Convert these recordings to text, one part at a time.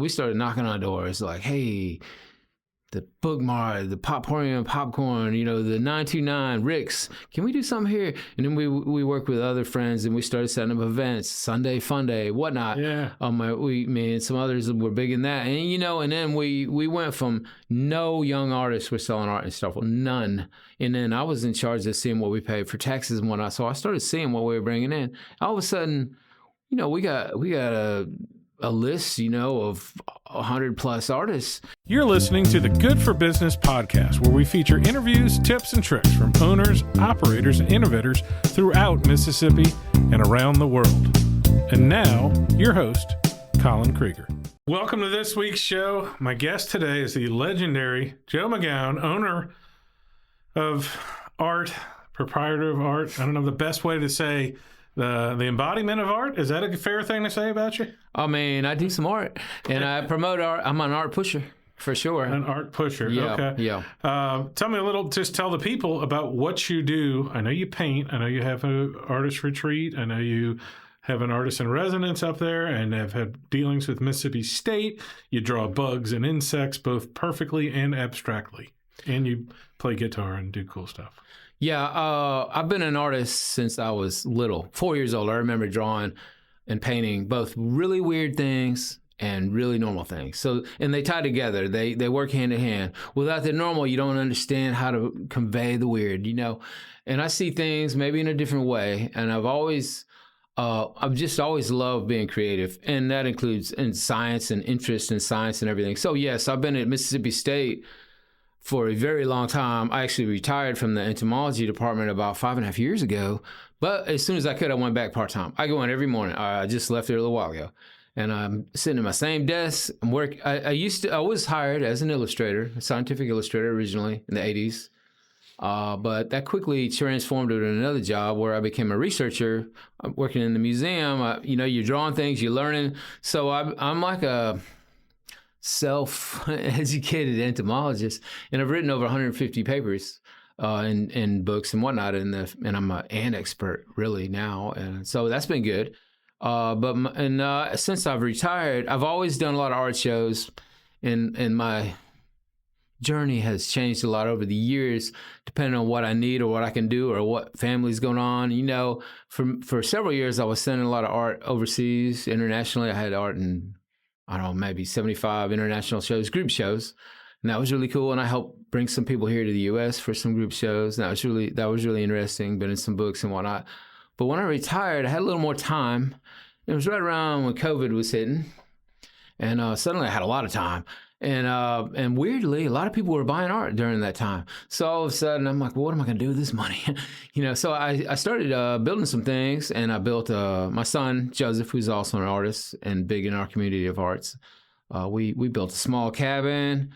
we started knocking on doors like, hey, the Bookmart, the Popcorn, the 929 Rick's, can we do something here? And then we worked with other friends and we started setting up events, Sunday Fun Day, whatnot. Yeah. Me and some others were big in that. And, and then we went from no young artists were selling art in Starkville, none. And then I was in charge of seeing what we paid for taxes and whatnot. So I started seeing what we were bringing in. All of a sudden, we got a list, of 100+ artists. You're listening to the Good for Business podcast, where we feature interviews, tips, and tricks from owners, operators, and innovators throughout Mississippi and around the world. And now, your host, Colin Krieger. Welcome to this week's show. My guest today is the legendary Joe McGown, owner of art, proprietor of art. I don't know the best way to say the embodiment of art. Is that a fair thing to say about you? I mean, I do some art, and I promote art. I'm an art pusher, for sure. An art pusher, yeah, okay. Yeah. Tell me a little, just tell the people about what you do. I know you paint. I know you have an artist retreat. I know you have an artist in residence up there and have had dealings with Mississippi State. You draw bugs and insects both perfectly and abstractly. And you play guitar and do cool stuff. Yeah, I've been an artist since I was little, 4 years old. I remember drawing and painting both really weird things and really normal things. So, and they tie together. They work hand in hand. Without the normal, you don't understand how to convey the weird, And I see things maybe in a different way. And I've just always loved being creative. And that includes in science and interest in science and everything. So yes, I've been at Mississippi State for a very long time. I actually retired from the entomology department about 5.5 years ago. But as soon as I could, I went back part-time. I go in every morning. I just left there a little while ago. And I'm sitting at my same desk. I'm working. I was hired as an illustrator, a scientific illustrator originally in the 80s. But that quickly transformed into another job where I became a researcher. I'm working in the museum. You're drawing things, you're learning. So I'm like a self-educated entomologist, and I've written over 150 papers in books and whatnot, and I'm an ant expert really now, and so that's been good. But since I've retired, I've always done a lot of art shows, and my journey has changed a lot over the years, depending on what I need or what I can do or what family's going on. For several years, I was sending a lot of art overseas, internationally. I had art in, I don't know, maybe 75 international shows, group shows. And that was really cool. And I helped bring some people here to the U.S. for some group shows. And that was really interesting, been in some books and whatnot. But when I retired, I had a little more time. It was right around when COVID was hitting. And suddenly I had a lot of time. And weirdly, a lot of people were buying art during that time. So all of a sudden, I'm like, well, what am I going to do with this money? So I started building some things, and I built my son, Joseph, who's also an artist and big in our community of arts. We built a small cabin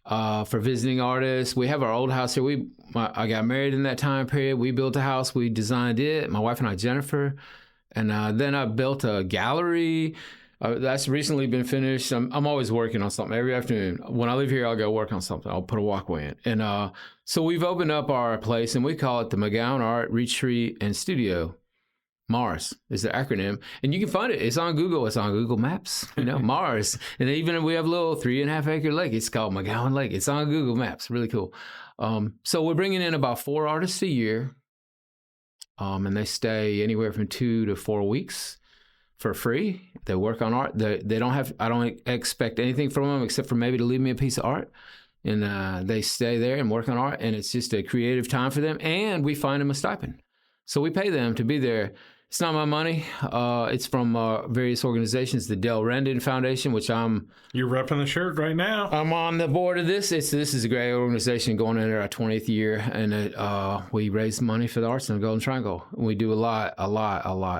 for visiting artists. We have our old house here. I got married in that time period. We built a house. We designed it, my wife and I, Jennifer. And then I built a gallery. That's recently been finished. I'm always working on something every afternoon. When I leave here, I'll go work on something. I'll put a walkway in. And so we've opened up our place, and we call it the McGown Art Retreat and Studio. M.A.R.S is the acronym. And you can find it. It's on Google. It's on Google Maps, M.A.R.S. And even we have a little 3.5 acre lake. It's called McGowan Lake. It's on Google Maps. Really cool. So we're bringing in about 4 artists a year. And they stay anywhere from 2 to 4 weeks. For free. They work on art. They don't have, I don't expect anything from them except for maybe to leave me a piece of art. And they stay there and work on art, and it's just a creative time for them. And we find them a stipend. So we pay them to be there. It's not my money. It's from various organizations, the Rendon Foundation, which You're repping the shirt right now. I'm on the board of this. This is a great organization going into our 20th year, and we raise money for the arts in the Golden Triangle. We do a lot.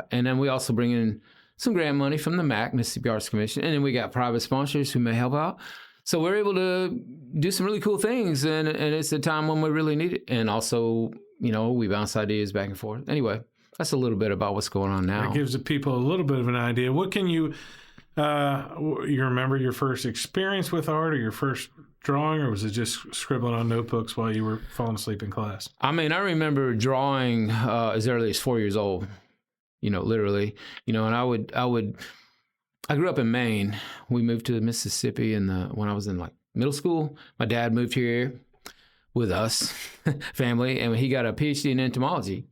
And then we also bring in some grant money from the M.A.R.S, Mississippi Arts Commission, and then we got private sponsors who may help out. So we're able to do some really cool things, and it's a time when we really need it. And also, we bounce ideas back and forth. Anyway, that's a little bit about what's going on now. It gives the people a little bit of an idea. What can you remember your first experience with art or your first drawing, or was it just scribbling on notebooks while you were falling asleep in class? I mean, I remember drawing as early as 4 years old. Literally, and I grew up in Maine. We moved to Mississippi when I was in like middle school. My dad moved here with us, family, and he got a PhD in entomology.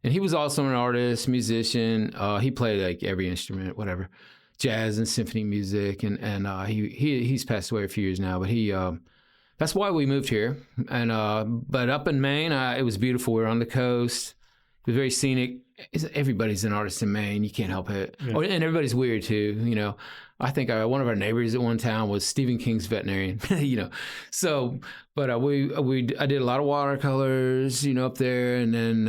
And he was also an artist, musician. He played like every instrument, whatever, jazz and symphony music. And he's passed away a few years now. But that's why we moved here. And but up in Maine, it was beautiful. We were on the coast. It was very scenic. Everybody's an artist in Maine. You can't help it. Yeah. And everybody's weird too. You know, I think one of our neighbors at one town was Stephen King's veterinarian. You know, so but I did a lot of watercolors, you know, up there, and then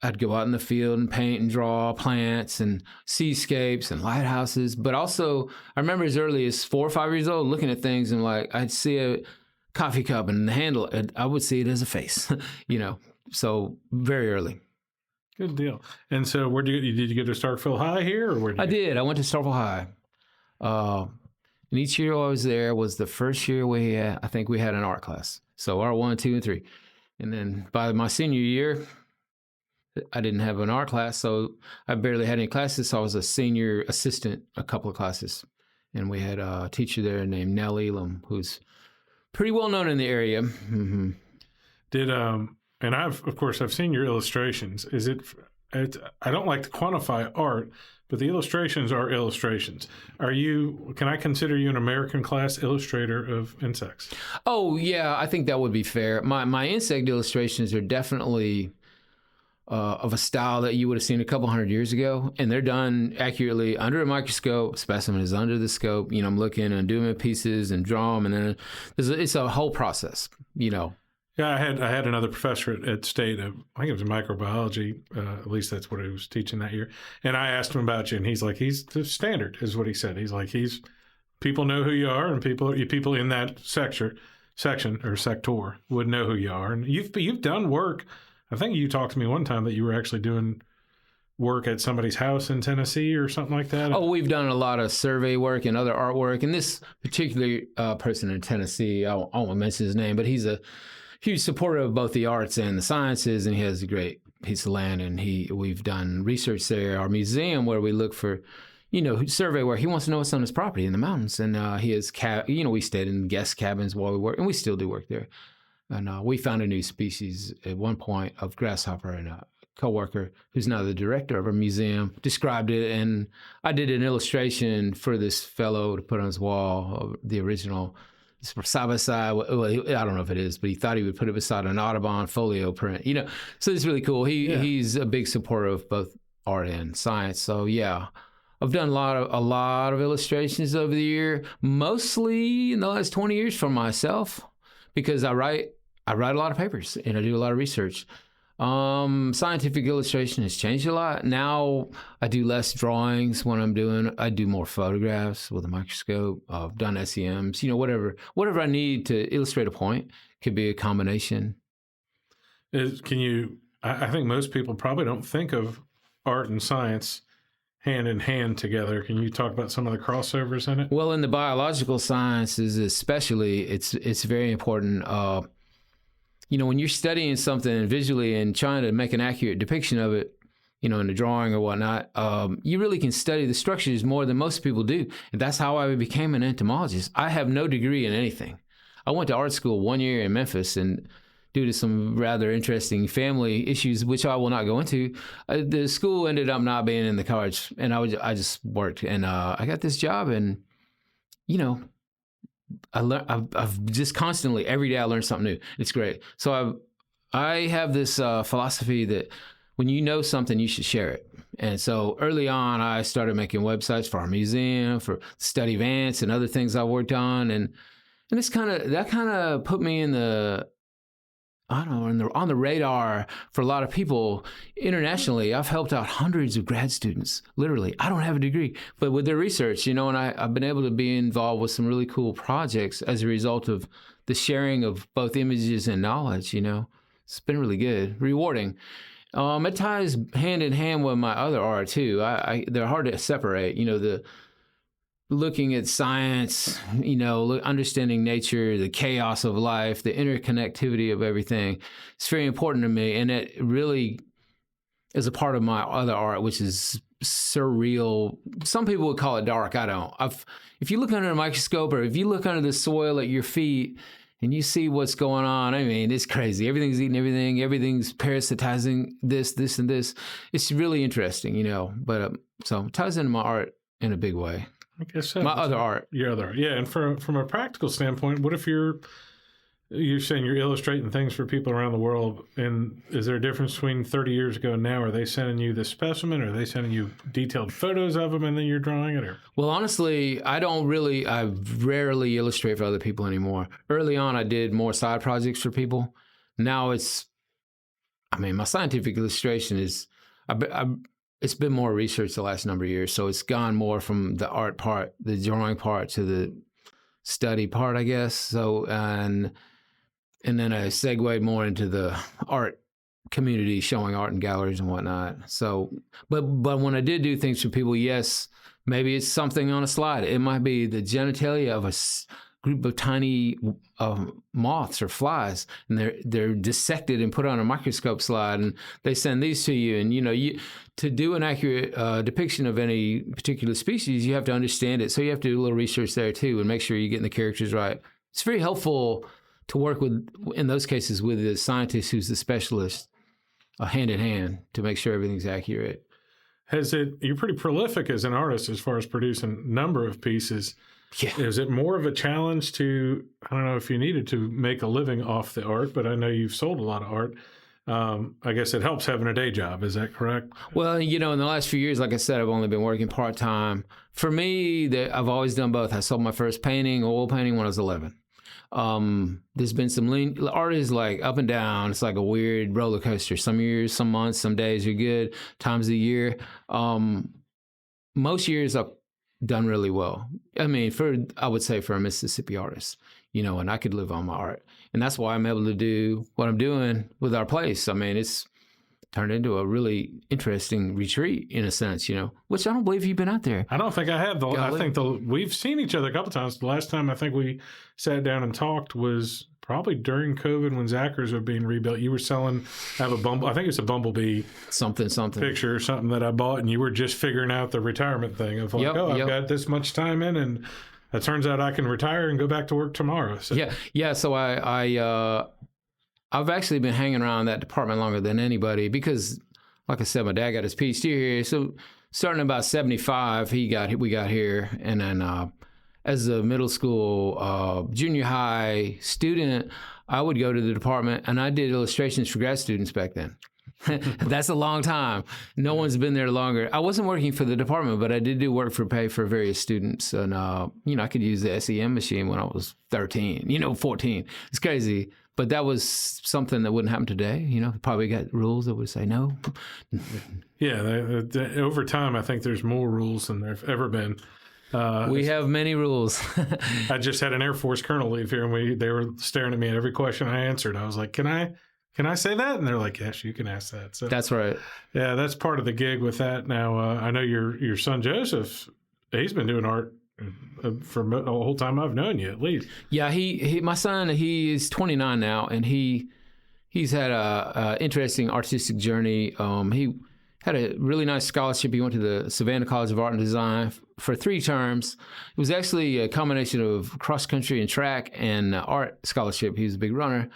I'd go out in the field and paint and draw plants and seascapes and lighthouses. But also, I remember as early as 4 or 5 years old looking at things and like I'd see a coffee cup and the handle, I would see it as a face. You know, so very early. Good deal. And so, did you go to Starkville High here, or where? I went to Starkville High. And each year I was there was the first year I think we had an art class. So art 1, 2, and 3. And then by my senior year, I didn't have an art class, so I barely had any classes. So I was a senior assistant a couple of classes. And we had a teacher there named Nell Elam, who's pretty well known in the area. Mm-hmm. And I've seen your illustrations. I don't like to quantify art, but the illustrations are illustrations. Can I consider you an American class illustrator of insects? Oh, yeah, I think that would be fair. My insect illustrations are definitely of a style that you would have seen a couple hundred years ago, and they're done accurately under a microscope. Specimen is under the scope. You know, I'm looking and doing in pieces and draw them, and then it's a whole process, you know. Yeah, I had another professor at State. I think it was microbiology. At least that's what he was teaching that year. And I asked him about you, and he's like, he's the standard, is what he said. He's like, people know who you are, and people in that section or sector would know who you are. And you've done work. I think you talked to me one time that you were actually doing work at somebody's house in Tennessee or something like that. Oh, we've done a lot of survey work and other artwork. And this particular person in Tennessee, I won't mention his name, but he's a huge supporter of both the arts and the sciences, and he has a great piece of land, and we've done research there. Our museum, where we look for, you know, survey work. He wants to know what's on his property in the mountains, and he has we stayed in guest cabins while we work, and we still do work there. And we found a new species at one point of grasshopper, and a coworker who's now the director of our museum described it, and I did an illustration for this fellow to put on his wall of the original. Side by side, well, I don't know if it is, but he thought he would put it beside an Audubon folio print, you know. So it's really cool. He's a big supporter of both art and science. So yeah, I've done a lot of illustrations over the year, mostly in the last 20 years for myself, because I write a lot of papers and I do a lot of research. Scientific illustration has changed a lot. Now I do less drawings when I do more photographs with a microscope. I've done SEMs, you know, whatever I need to illustrate a point. Could be a combination. I think most people probably don't think of art and science hand in hand together. Can you talk about some of the crossovers in it? Well, in the biological sciences especially, it's very important. You know, when you're studying something visually and trying to make an accurate depiction of it, you know, in a drawing or whatnot, you really can study the structures more than most people do. And that's how I became an entomologist. I have no degree in anything. I went to art school 1 year in Memphis, and due to some rather interesting family issues, which I will not go into, the school ended up not being in the cards, and I just worked. And I got this job, and, you know, I've just constantly, every day I learn something new. It's great. So I have this philosophy that when you know something, you should share it. And so early on, I started making websites for our museum, for study of ants and other things I worked on. And that kind of put me on the radar for a lot of people internationally. I've helped out hundreds of grad students, literally. I don't have a degree, but with their research, you know, and I've been able to be involved with some really cool projects as a result of the sharing of both images and knowledge, you know. It's been really good, rewarding. It ties hand in hand with my other art too. They're hard to separate, you know, looking at science, you know, understanding nature, the chaos of life, the interconnectivity of everything. It's very important to me. And it really is a part of my other art, which is surreal. Some people would call it dark. I don't. If you look under a microscope or if you look under the soil at your feet and you see what's going on, I mean, it's crazy. Everything's eating everything. Everything's parasitizing this, and this. It's really interesting, But so it ties into my art in a big way. I guess so. My other art. Your other art. Yeah, and from a practical standpoint, what if you're saying you're illustrating things for people around the world, and is there a difference between 30 years ago and now? Are they sending you the specimen, or are they sending you detailed photos of them and then you're drawing it? Or? Well, honestly, I rarely illustrate for other people anymore. Early on, I did more side projects for people. Now my scientific illustration is, it's been more research the last number of years. So it's gone more from the art part, the drawing part, to the study part, I guess. So, and then I segued more into the art community, showing art in galleries and whatnot. So, but when I did do things for people, yes, maybe it's something on a slide. It might be the genitalia of a group of tiny moths or flies, and they're dissected and put on a microscope slide, and they send these to you. And to do an accurate depiction of any particular species, you have to understand it. So you have to do a little research there too, and make sure you're getting the characters right. It's very helpful to work with, in those cases, with the scientist who's the specialist, hand in hand, to make sure everything's accurate. You're pretty prolific as an artist as far as producing a number of pieces. Yeah. Is it more of a challenge to, I don't know if you needed to make a living off the art, but I know you've sold a lot of art. I guess it helps having a day job. Is that correct? Well, in the last few years, like I said, I've only been working part-time. For me, I've always done both. I sold my first oil painting, when I was 11. There's been some art is like up and down. It's like a weird roller coaster. Some years, some months, some days are good, times of the year. Most years I've done really well. I would say for a Mississippi artist, and I could live on my art. And that's why I'm able to do what I'm doing with our place. It's turned into a really interesting retreat in a sense, which I don't believe you've been out there. I don't think I have. I think we've seen each other a couple of times. The last time I think we sat down and talked was probably during COVID when Zachars was being rebuilt. You were selling, I think it's a bumblebee something picture or something that I bought, and you were just figuring out the retirement thing of like, I've got this much time in, and it turns out I can retire and go back to work tomorrow. So. Yeah. So I've actually been hanging around that department longer than anybody because, like I said, my dad got his PhD here. So starting about 75, we got here. And then as a middle school, junior high student, I would go to the department, and I did illustrations for grad students back then. That's a long time. No one's been there longer. I wasn't working for the department, but I did do work for pay for various students. And, I could use the SEM machine when I was 13, 14. It's crazy. But that was something that wouldn't happen today. Probably got rules that would say no. Yeah, over time, I think there's more rules than there've ever been. We have many rules. I just had an Air Force colonel leave here, and they were staring at me at every question I answered. I was like, "Can I say that?" And they're like, "Yes, you can ask that." So that's right. Yeah, that's part of the gig with that. Now, I know your son Joseph. He's been doing art for the whole time I've known you, at least. Yeah, my son, he's 29 now, and he's had a interesting artistic journey. He had a really nice scholarship. He went to the Savannah College of Art and Design for 3 terms. It was actually a combination of cross country and track and art scholarship. He was a big runner,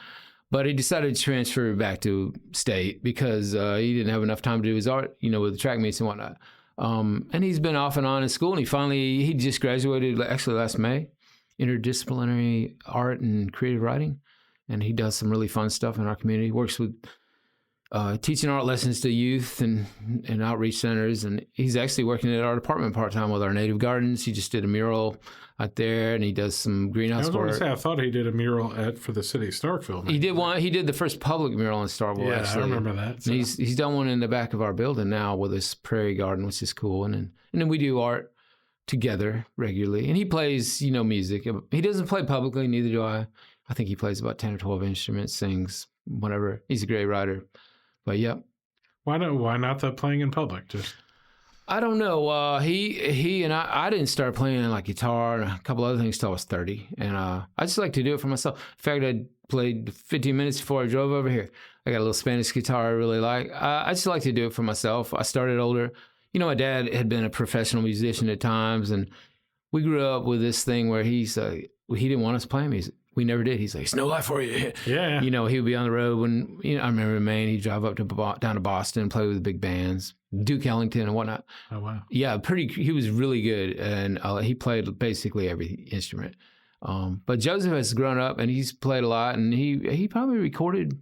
but he decided to transfer back to state because he didn't have enough time to do his art, with the track meets and whatnot. And he's been off and on in school, and he just graduated actually last May, interdisciplinary art and creative writing. And he does some really fun stuff in our community. He works with teaching art lessons to youth and outreach centers. And he's actually working at our department part-time with our native gardens. He just did a mural out there, and he does some greenhouse work. I thought he did a mural for the city of Starkville. He did one. He did the first public mural in Starkville. Yeah, actually. I remember that. So. He's done one in the back of our building now with this prairie garden, which is cool. And then we do art together regularly. And he plays, music. He doesn't play publicly, neither do I. I think he plays about 10 or 12 instruments, sings, whatever. He's a great writer. But yeah. Why not the playing in public? I don't know. He and I didn't start playing like guitar and a couple other things till I was 30. And I just like to do it for myself. In fact, I played 15 minutes before I drove over here. I got a little Spanish guitar I really like. I just like to do it for myself. I started older. my dad had been a professional musician at times, and we grew up with this thing where he didn't want us playing music. We never did. He's like, it's no life for you. Yeah. He would be on the road when, I remember in Maine, he'd drive up down to Boston, play with the big bands, Duke Ellington and whatnot. Oh, wow. Yeah, he was really good, and he played basically every instrument. But Joseph has grown up, and he's played a lot, and he probably recorded,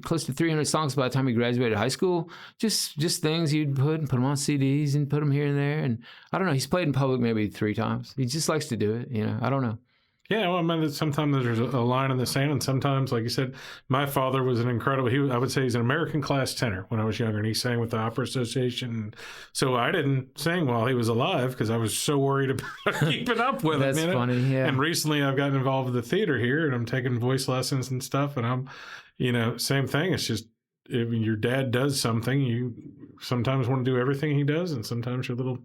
close to 300 songs by the time he graduated high school. Just things you'd put them on CDs and put them here and there. And I don't know, he's played in public maybe 3 times. He just likes to do it, I don't know. Yeah, well, sometimes there's a line in the sand, and sometimes, like you said, my father was an incredible, I would say he's an American class tenor when I was younger, and he sang with the Opera Association. So I didn't sing while he was alive because I was so worried about keeping up with him. That's funny, yeah. And recently I've gotten involved with the theater here, and I'm taking voice lessons and stuff, and I'm, same thing. It's just, if your dad does something, you sometimes want to do everything he does, and sometimes you're a little...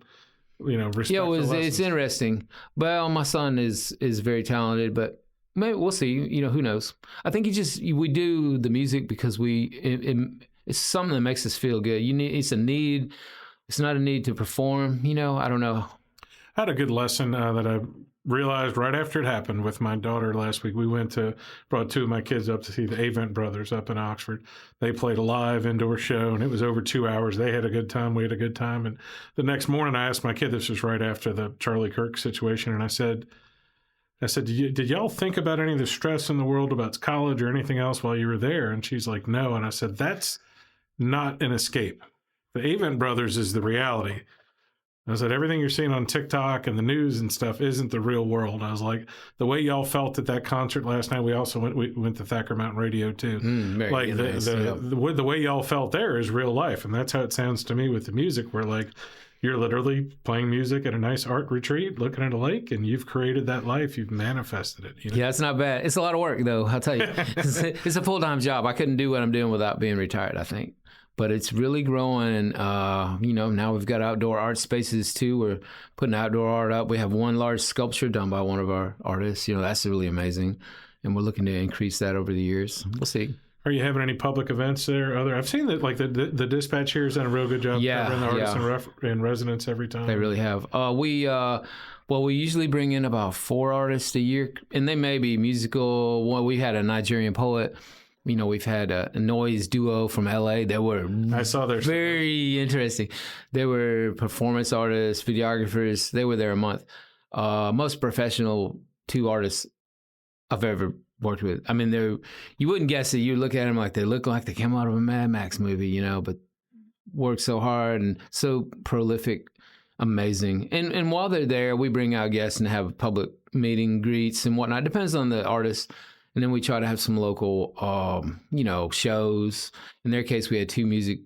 respect. Yeah, it's interesting. Well, my son is very talented, but maybe we'll see. Who knows? I think we do the music because it's something that makes us feel good. It's a need. It's not a need to perform. I don't know. I had a good lesson that I realized right after it happened with my daughter last week. We brought 2 of my kids up to see the Avent Brothers up in Oxford. They played a live indoor show, and it was over 2 hours. They had a good time. We had a good time. And the next morning I asked my kid, this was right after the Charlie Kirk situation, and I said, did y'all think about any of the stress in the world about college or anything else while you were there? And she's like, no. And I said, that's not an escape. The Avent Brothers is the reality. I said, everything you're seeing on TikTok and the news and stuff isn't the real world. I was like, the way y'all felt at that concert last night, we also went to Thacker Mountain Radio too. Like the way y'all felt there is real life. And that's how it sounds to me with the music, where like you're literally playing music at a nice art retreat, looking at a lake, and you've created that life. You've manifested it. Yeah, it's not bad. It's a lot of work though, I'll tell you. It's a full-time job. I couldn't do what I'm doing without being retired, I think. But it's really growing. Now we've got outdoor art spaces too. We're putting outdoor art up. We have one large sculpture done by one of our artists. That's really amazing. And we're looking to increase that over the years. We'll see. Are you having any public events there? I've seen that, like the Dispatch here has done a real good job covering the artists in residence every time. They really have. We usually bring in about 4 artists a year, and they may be musical. Well, we had a Nigerian poet. We've had a noise duo from LA. They were very interesting. They were performance artists, videographers. They were there a month. Most professional 2 artists I've ever worked with. You wouldn't guess it. You look at them like they look like they came out of a Mad Max movie, but work so hard and so prolific, amazing. And while they're there, we bring out guests and have public meeting greets and whatnot. It depends on the artist. And then we try to have some local, shows. In their case, we had 2 music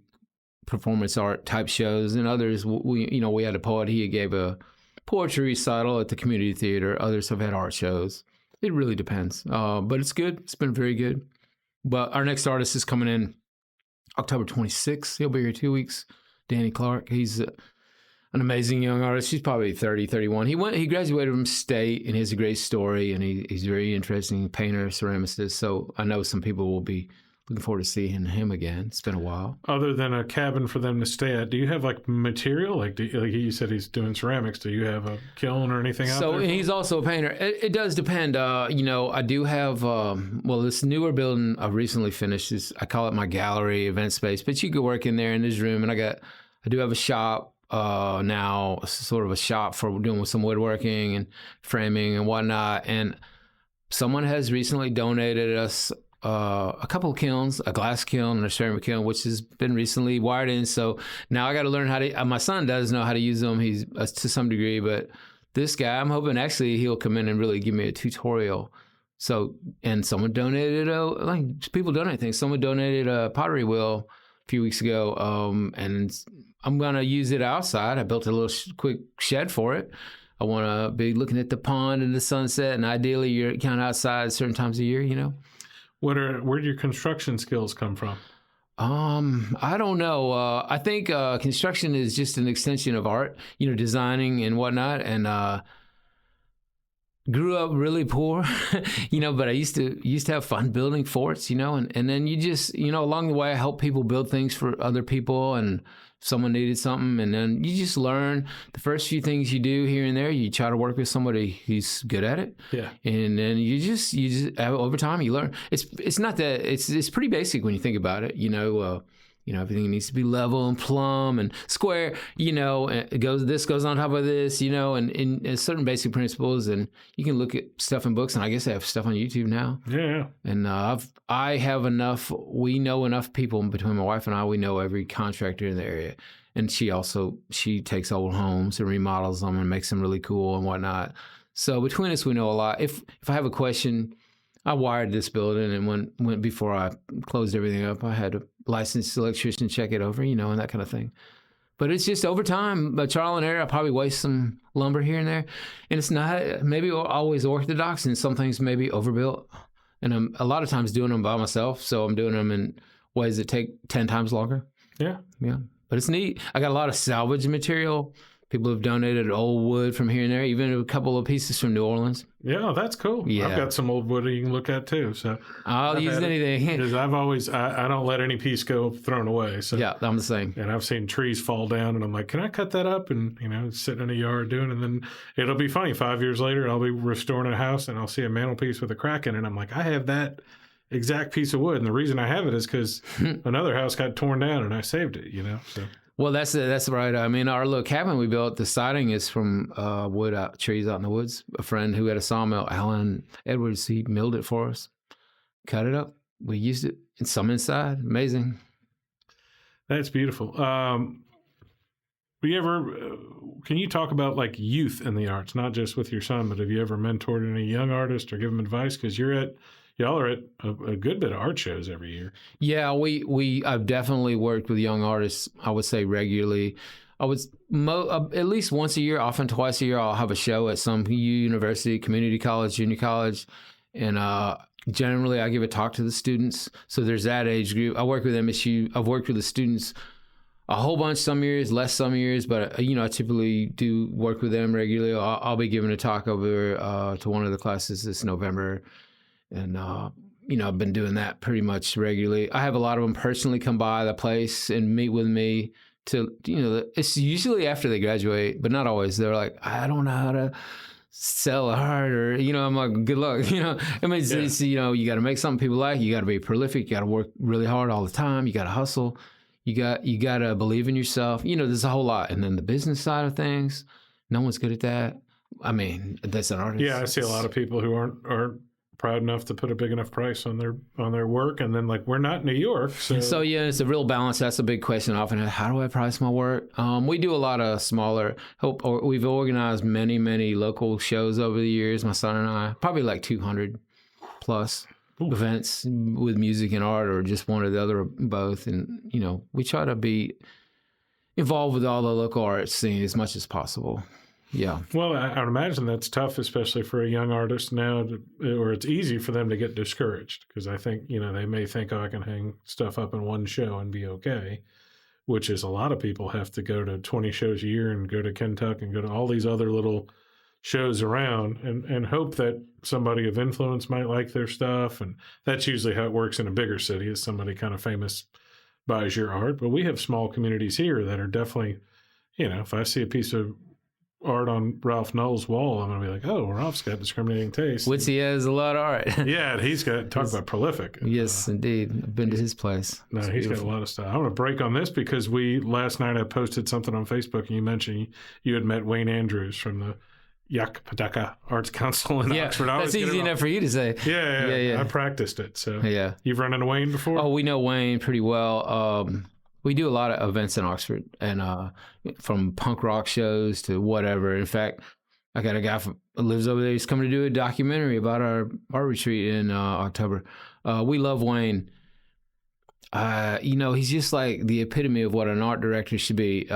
performance art type shows, and others, we had a poet. He gave a poetry recital at the community theater. Others have had art shows. It really depends. But it's good. It's been very good. But our next artist is coming in October 26th. He'll be here 2 weeks. Danny Clark. He's an amazing young artist. He's probably 30, 31. He graduated from State, and he has a great story, and he's very interesting painter, ceramicist. So I know some people will be looking forward to seeing him again. It's been a while. Other than a cabin for them to stay at, do you have like material? Like you said, he's doing ceramics. Do you have a kiln or anything out there? So he's also a painter. It does depend. I do have, this newer building I've recently finished. I call it my gallery event space, but you could work in there in this room. And I do have a shop. Now sort of a shop for doing some woodworking and framing and whatnot. And someone has recently donated us a couple of kilns, a glass kiln and a ceramic kiln, which has been recently wired in. So now I got to learn how to, my son does know how to use them. He's to some degree, but this guy, I'm hoping actually he'll come in and really give me a tutorial. So, and someone donated, people donate things. Someone donated a pottery wheel a few weeks ago. And I'm going to use it outside. I built a little quick shed for it. I want to be looking at the pond and the sunset, and ideally you're kind of outside certain times of year, Where do your construction skills come from? I don't know. I think construction is just an extension of art, designing and whatnot. And grew up really poor, but I used to have fun building forts, and then you just, along the way I help people build things for other people and someone needed something, and then you just learn the first few things you do here and there. You try to work with somebody who's good at it, and then you just over time you learn. It's not that it's pretty basic when you think about it. Everything needs to be level and plumb and square. This goes on top of this. And certain basic principles, and you can look at stuff in books, and I guess I have stuff on YouTube now. Yeah. And I have enough. We know enough people between my wife and I. We know every contractor in the area, and she takes old homes and remodels them and makes them really cool and whatnot. So between us, we know a lot. If I have a question, I wired this building, and when before I closed everything up, I had a licensed electrician check it over, and that kind of thing. But it's just over time, trial and error. I probably waste some lumber here and there, and it's not maybe always orthodox, and some things maybe overbuilt. And I'm a lot of times doing them by myself, so I'm doing them in ways that take 10 times longer. Yeah. But it's neat. I got a lot of salvage material. People have donated old wood from here and there, even a couple of pieces from New Orleans. Yeah, that's cool. Yeah. I've got some old wood you can look at too. So I'll use anything. Because I've always, I don't let any piece go thrown away. So yeah, I'm the same. And I've seen trees fall down, and I'm like, can I cut that up? And sitting in a yard doing, and then it'll be funny. 5 years later, I'll be restoring a house, and I'll see a mantelpiece with a crack in it. And I'm like, I have that exact piece of wood, and the reason I have it is because another house got torn down, and I saved it. So. Well, that's right. I mean, our little cabin we built, the siding is from trees out in the woods. A friend who had a sawmill, Alan Edwards, he milled it for us, cut it up. We used it, and some inside. Amazing. That's beautiful. Can you talk about like youth in the arts, not just with your son, but have you ever mentored any young artists or give them advice? Because y'all are at a good bit of art shows every year. Yeah, I've definitely worked with young artists, I would say regularly. I would at least once a year, often twice a year, I'll have a show at some university, community college, junior college. And generally I give a talk to the students. So there's that age group. I work with MSU. I've worked with the students a whole bunch some years, less some years, but I typically do work with them regularly. I'll be giving a talk over to one of the classes this November. And, I've been doing that pretty much regularly. I have a lot of them personally come by the place and meet with me it's usually after they graduate, but not always. They're like, I don't know how to sell art, or, I'm like, good luck. It's you got to make something people like. You got to be prolific. You got to work really hard all the time. You got to hustle. You got to believe in yourself. There's a whole lot. And then the business side of things, no one's good at that. I mean, that's an artist. Yeah, I see a lot of people who aren't proud enough to put a big enough price on their work, and then like, we're not New York, so yeah, it's a real balance. That's a big question often. How do I price my work? We do a lot of smaller we've organized many local shows over the years, my son and I, probably like 200 plus events with music and art, or just one or the other, or both. And we try to be involved with all the local art scene as much as possible. Yeah. Well, I would imagine that's tough, especially for a young artist now, or it's easy for them to get discouraged, because I think, they may think, I can hang stuff up in one show and be okay, which is a lot of people have to go to 20 shows a year and go to Kentucky and go to all these other little shows around and hope that somebody of influence might like their stuff. And that's usually how it works in a bigger city, is somebody kind of famous buys your art. But we have small communities here that are definitely, if I see a piece of art on Ralph Knoll's wall, I'm going to be like, oh, Ralph's got discriminating taste. He has a lot of art. Yeah, he's got, talk about prolific. Yes, indeed. I've been to his place. No, he's got a lot of stuff. I'm going to break on this because last night I posted something on Facebook, and you mentioned you had met Wayne Andrews from the Yakpadaka Arts Council in Oxford. That's easy enough for you to say. Yeah. I practiced it. So yeah. You've run into Wayne before? Oh, we know Wayne pretty well. We do a lot of events in Oxford, and from punk rock shows to whatever. In fact, I got a guy who lives over there. He's coming to do a documentary about our art retreat in October. We love Wayne. He's just like the epitome of what an art director should be.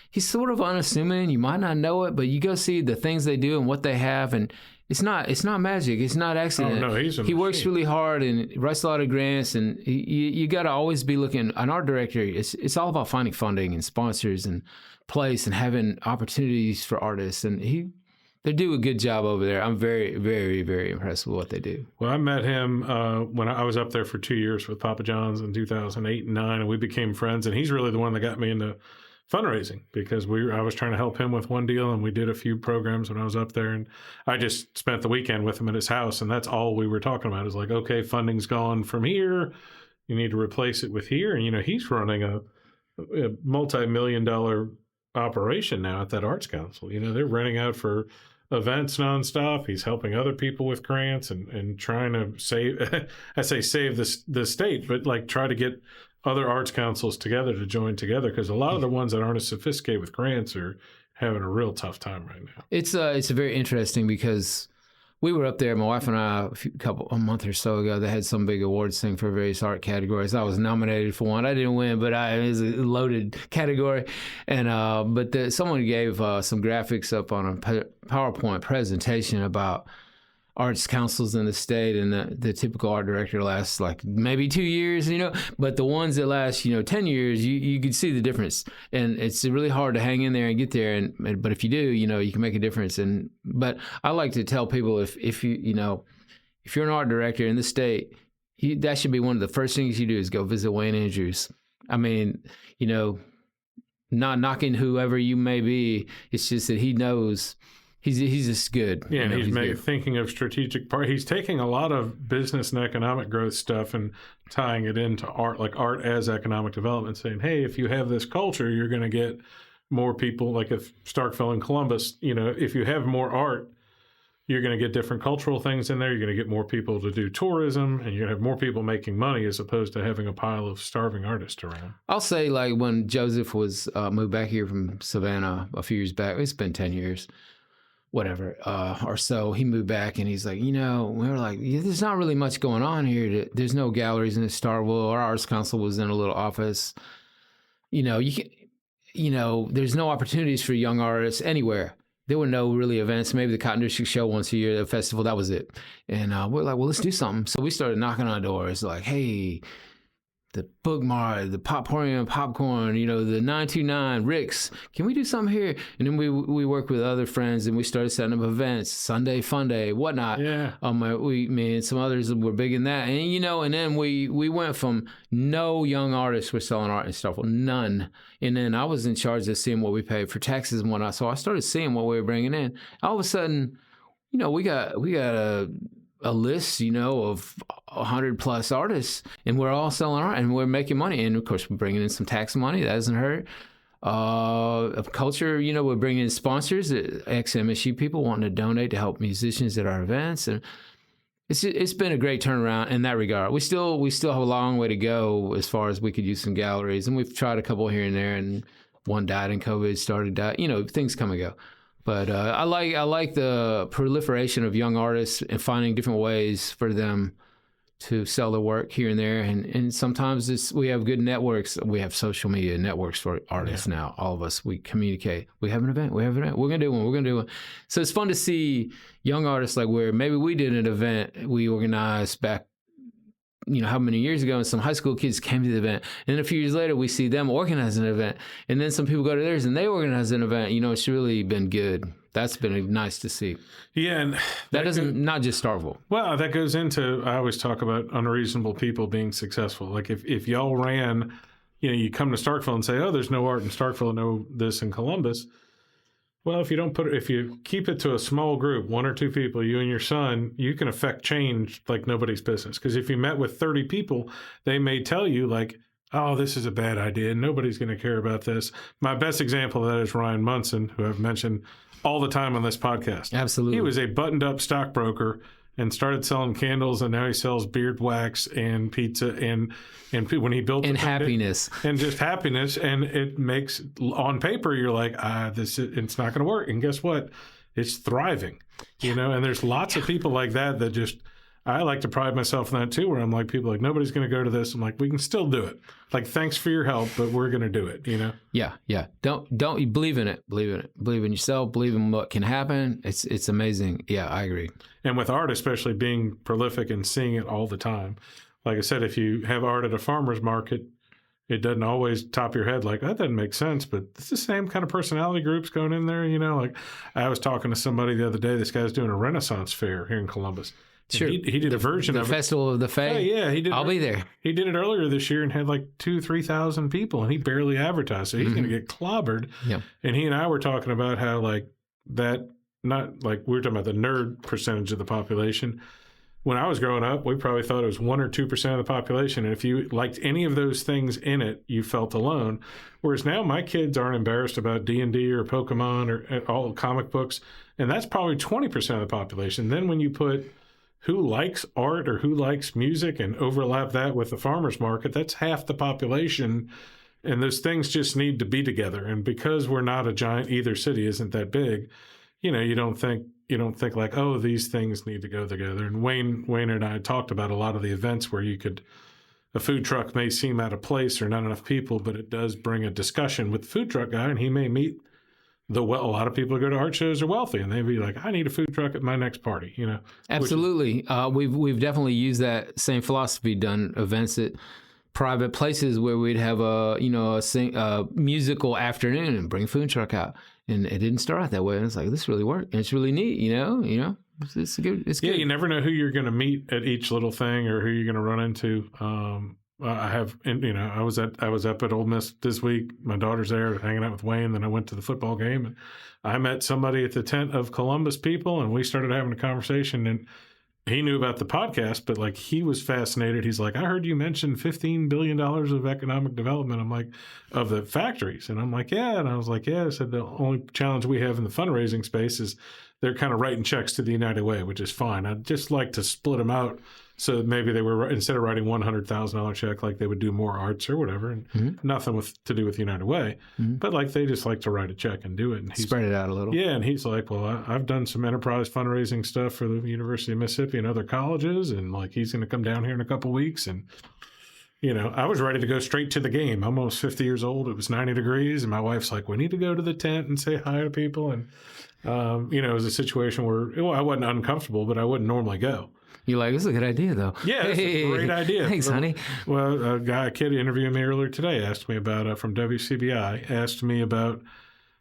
He's sort of unassuming. You might not know it, but you go see the things they do and what they have, and it's not magic. It's not accident. Oh, no, he works really hard and writes a lot of grants, and you got to always be looking. An art director, it's all about finding funding and sponsors and place and having opportunities for artists. And They do a good job over there. I'm very, very, very impressed with what they do. Well, I met him when I was up there for 2 years with Papa John's in 2008 and 9, and we became friends. And he's really the one that got me into fundraising, because I was trying to help him with one deal, and we did a few programs when I was up there, and I just spent the weekend with him at his house, and that's all we were talking about. Is like, okay, funding's gone from here, you need to replace it with here. And he's running a multi-million-dollar operation now at that Arts Council. They're renting out for events nonstop. He's helping other people with grants and trying to save save the state, but like try to get other arts councils together to join together, because a lot of the ones that aren't as sophisticated with grants are having a real tough time right now. It's very interesting, because we were up there, my wife and I, a month or so ago. They had some big awards thing for various art categories. I was nominated for one. I didn't win, but it was a loaded category. And but someone gave some graphics up on a PowerPoint presentation about arts councils in the state, and the typical art director lasts like maybe 2 years, but the ones that last, 10 years, you can see the difference. And it's really hard to hang in there and get there. But if you do, you can make a difference. But I like to tell people, if you're an art director in the state, that should be one of the first things you do, is go visit Wayne Andrews. I mean, not knocking whoever you may be. It's just that he knows. He's just good. Yeah, he's thinking of strategic part. He's taking a lot of business and economic growth stuff and tying it into art, like art as economic development, saying, hey, if you have this culture, you're going to get more people. Like if Starkville and Columbus, if you have more art, you're going to get different cultural things in there. You're going to get more people to do tourism, and you're going to have more people making money, as opposed to having a pile of starving artists around. I'll say, like when Joseph was moved back here from Savannah a few years back, it's been 10 years. Whatever, or so, he moved back, and he's like, we were like, there's not really much going on here. There's no galleries in Starkville. Our arts council was in a little office. You can, there's no opportunities for young artists anywhere. There were no really events. Maybe the Cotton District show once a year, the festival, that was it. And we're like, well, let's do something. So we started knocking on doors, like, hey, the Bookmart, the Popcorn, the 929, Rick's, can we do something here? And then we worked with other friends, and we started setting up events, Sunday Fun Day, whatnot. Yeah. Me and some others were big in that. And, and then we went from no young artists were selling art and stuff, none. And then I was in charge of seeing what we paid for taxes and whatnot. So I started seeing what we were bringing in. All of a sudden, we got a list, of 100 plus artists, and we're all selling art, and we're making money. And of course, we're bringing in some tax money. That doesn't hurt. Of culture, we're bringing in sponsors, ex-MSU people wanting to donate to help musicians at our events. And it's been a great turnaround in that regard. We still have a long way to go as far as we could use some galleries. And we've tried a couple here and there, and one died in COVID, started died. Things come and go. But I like the proliferation of young artists and finding different ways for them to sell their work here and there. And sometimes we have good networks. We have social media networks for artists now. All of us, we communicate. We have an event. We're going to do one. So it's fun to see young artists like where maybe we did an event we organized back, how many years ago, and some high school kids came to the event. And then a few years later, we see them organize an event. And then some people go to theirs and they organize an event. It's really been good. That's been nice to see. Yeah. And that doesn't, not just Starkville. Well, that goes into, I always talk about unreasonable people being successful. Like if y'all ran, you come to Starkville and say, oh, there's no art in Starkville, no this in Columbus. Well, if you keep it to a small group, 1 or 2 people, you and your son, you can affect change like nobody's business. Because if you met with 30 people, they may tell you like, oh, this is a bad idea. Nobody's going to care about this. My best example of that is Ryan Munson, who I've mentioned all the time on this podcast. Absolutely. He was a buttoned-up stockbroker and started selling candles, and now he sells beard wax and pizza and when he built and happiness and just happiness, and it makes on paper you're like it's not going to work, and guess what? It's thriving, And there's lots of people like that just. I like to pride myself in that too, where I'm like, people are like, nobody's going to go to this. I'm like, we can still do it. Like, thanks for your help, but we're going to do it, Yeah. Don't you believe in it. Believe in it. Believe in yourself. Believe in what can happen. It's amazing. Yeah, I agree. And with art, especially being prolific and seeing it all the time. Like I said, if you have art at a farmer's market it doesn't always top your head like, that doesn't make sense, but it's the same kind of personality groups going in there, like I was talking to somebody the other day, this guy's doing a Renaissance fair here in Columbus. Sure. He did a version of the Festival of the Fae. Yeah, he did. I'll be there. He did it earlier this year and had like 2,000-3,000 people, and he barely advertised, so he's going to get clobbered. Yeah. And he and I were talking about how like that, not like we were talking about the nerd percentage of the population. When I was growing up, we probably thought it was 1 or 2% of the population, and if you liked any of those things in it, you felt alone. Whereas now, my kids aren't embarrassed about D&D or Pokemon or all comic books, and that's probably 20% of the population. Then when you put who likes art or who likes music and overlap that with the farmer's market, that's half the population. And those things just need to be together. And because we're not a giant, either city isn't that big, you don't think like, oh, these things need to go together. And Wayne and I talked about a lot of the events where a food truck may seem out of place or not enough people, but it does bring a discussion with the food truck guy, and he may meet a lot of people who go to art shows are wealthy, and they'd be like, I need a food truck at my next party, Absolutely. We've definitely used that same philosophy, done events at private places where we'd have a musical afternoon and bring a food truck out. And it didn't start out that way. And it's like, this really worked. And it's really neat, It's good. It's good. Yeah, you never know who you're going to meet at each little thing or who you're going to run into. I was up at Ole Miss this week. My daughter's there hanging out with Wayne. Then I went to the football game, and I met somebody at the tent of Columbus people, and we started having a conversation. And he knew about the podcast, but like he was fascinated. He's like, I heard you mention $15 billion of economic development. I'm like, of the factories. And I'm like, yeah. And I was like, yeah. I said, the only challenge we have in the fundraising space is they're kind of writing checks to the United Way, which is fine. I'd just like to split them out. So maybe they were, instead of writing $100,000 check, like they would do more arts or whatever, and nothing to do with United Way, but like they just like to write a check and do it. And spread it out a little. Yeah, and he's like, well, I've done some enterprise fundraising stuff for the University of Mississippi and other colleges, and like he's going to come down here in a couple of weeks. And I was ready to go straight to the game. I'm almost 50 years old. It was 90 degrees, and my wife's like, we need to go to the tent and say hi to people. And it was a situation where I wasn't uncomfortable, but I wouldn't normally go. You're like, this is a good idea, though. Yeah, it's a great idea. Thanks, honey. Well, a kid interviewing me earlier today asked me about, from WCBI, asked me about,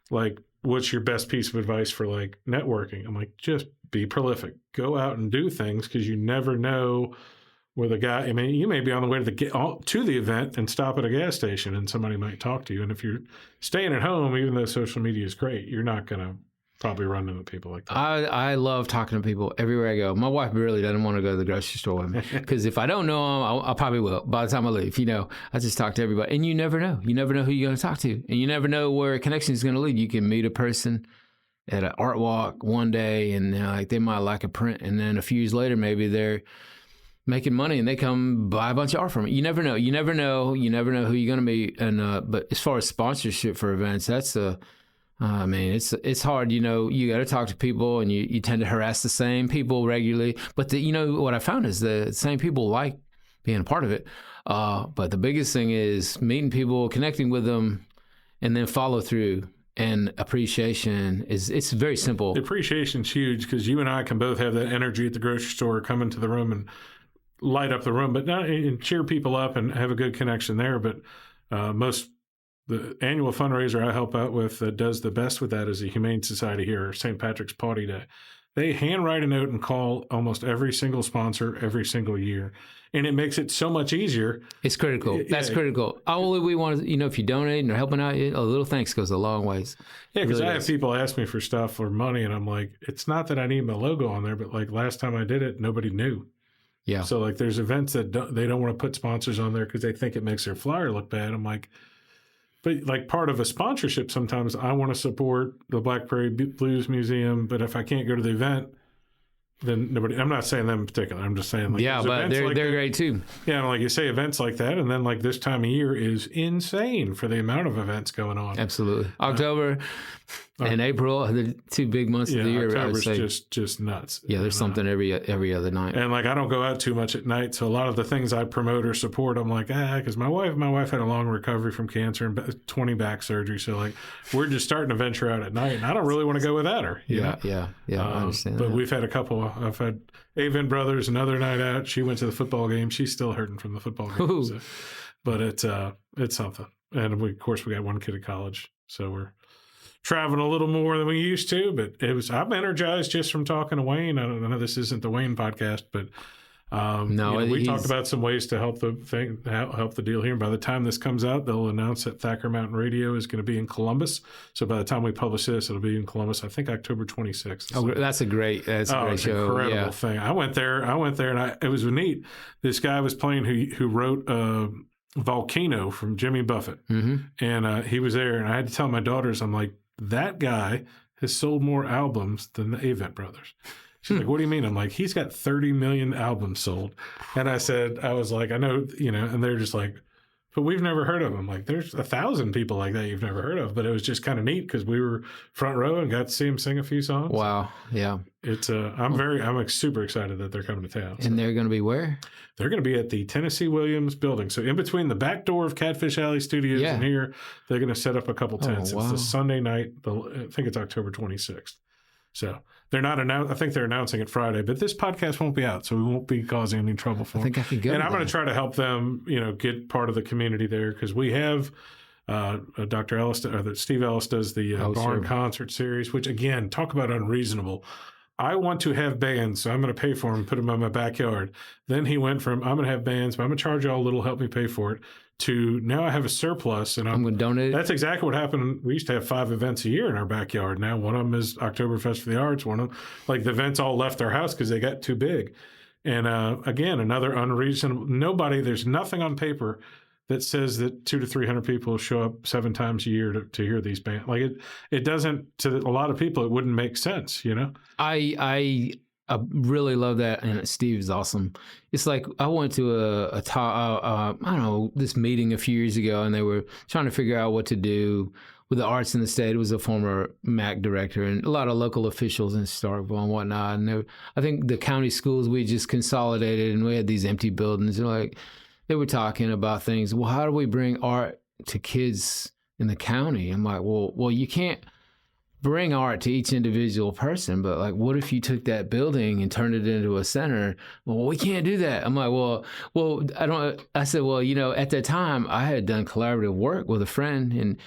like, what's your best piece of advice for, like, networking? I'm like, just be prolific. Go out and do things, because you never know where the guy, you may be on the way to the event and stop at a gas station, and somebody might talk to you. And if you're staying at home, even though social media is great, you're not going to probably run into people like that. I love talking to people everywhere I go. My wife really doesn't want to go to the grocery store with me, because if I don't know them, I probably will by the time I leave. I just talk to everybody, and you never know. You never know who you're going to talk to, and you never know where a connection is going to lead. You can meet a person at an art walk one day, and they might like a print, and then a few years later, maybe they're making money and they come buy a bunch of art from it. You never know. You never know who you're going to meet. And but as far as sponsorship for events, that's it's hard. You got to talk to people, and you tend to harass the same people regularly. But what I found is the same people like being a part of it. But the biggest thing is meeting people, connecting with them, and then follow through. And appreciation it's very simple. The appreciation's huge, because you and I can both have that energy at the grocery store, come into the room and light up the room, but not and cheer people up and have a good connection there. But the annual fundraiser I help out with that does the best with that is the Humane Society here, St. Patrick's Party Day. They handwrite a note and call almost every single sponsor every single year. And it makes it so much easier. It's critical. That's critical. All we want is, if you donate and are helping out, a little thanks goes a long ways. Yeah, because I have people ask me for stuff or money, and I'm like, it's not that I need my logo on there, but like last time I did it, nobody knew. Yeah. So like there's events that they don't want to put sponsors on there because they think it makes their flyer look bad. I'm like, but like part of a sponsorship, sometimes I want to support the Black Prairie Blues Museum, but if I can't go to the event, then nobody. I'm not saying them in particular. I'm just saying, like, yeah, but they're great too. Yeah, and like you say, events like that, and then like this time of year is insane for the amount of events going on. Absolutely, October and April are the two big months of the year. October's just nuts. Yeah, there's something every other night. And like I don't go out too much at night, so a lot of the things I promote or support, I'm like, because my wife had a long recovery from cancer and 20 back surgery, so like we're just starting to venture out at night, and I don't really want to go without her. Yeah, I understand. But we've had a couple. I've had Avon Brothers another night out. She went to the football game. She's still hurting from the football game. So. but it's something. And of course we got one kid at college, so we're traveling a little more than we used to, but I'm energized just from talking to Wayne. I know this isn't the Wayne podcast, but we talked about some ways to help the deal here. And by the time this comes out, they'll announce that Thacker Mountain Radio is going to be in Columbus. So by the time we publish this, it'll be in Columbus. I think October 26th. Oh, that's a great show. Incredible thing. I went there, and it was neat. This guy was playing who wrote Volcano from Jimmy Buffett, and he was there. And I had to tell my daughters, I'm like, that guy has sold more albums than the Avent Brothers. She's like, what do you mean? I'm like, he's got 30 million albums sold. And I was like, I know, and they're just like, but we've never heard of him. I'm like, there's 1,000 people like that you've never heard of. But it was just kind of neat because we were front row and got to see him sing a few songs. Wow. Yeah. It's I'm super excited that they're coming to town. And they're going to be where? They're going to be at the Tennessee Williams building. So in between the back door of Catfish Alley Studios and here, they're going to set up a couple tents. It's the Sunday night. I think it's October 26th. So they're not announced. I think they're announcing it Friday, but this podcast won't be out, so we won't be causing any trouble for them. I think I could go. And I'm going to try to help them, get part of the community there because we have Dr. Ellis, or Steve Ellis does the Barn Concert Series, which again, talk about unreasonable. I want to have bands, so I'm going to pay for them, put them in my backyard. Then he went from, I'm going to have bands, but I'm going to charge y'all a little, help me pay for it, to now I have a surplus. And I'm going to donate. That's exactly what happened. We used to have 5 events a year in our backyard. Now one of them is Oktoberfest for the Arts. One of them, the events all left our house because they got too big. And again, another unreasonable, there's nothing on paper that says that 200 to 300 people show up 7 times a year to hear these bands. It doesn't, to a lot of people, it wouldn't make sense, I really love that, and Steve is awesome. It's like I went to this meeting a few years ago, and they were trying to figure out what to do with the arts in the state. It was a former MAC director and a lot of local officials in Starkville and whatnot. And I think the county schools, we just consolidated, and we had these empty buildings. And they were talking about things. Well, how do we bring art to kids in the county? I'm like, well, you can't bring art to each individual person, but what if you took that building and turned it into a center? Well, we can't do that. I'm like, I said, at that time I had done collaborative work with a friend, and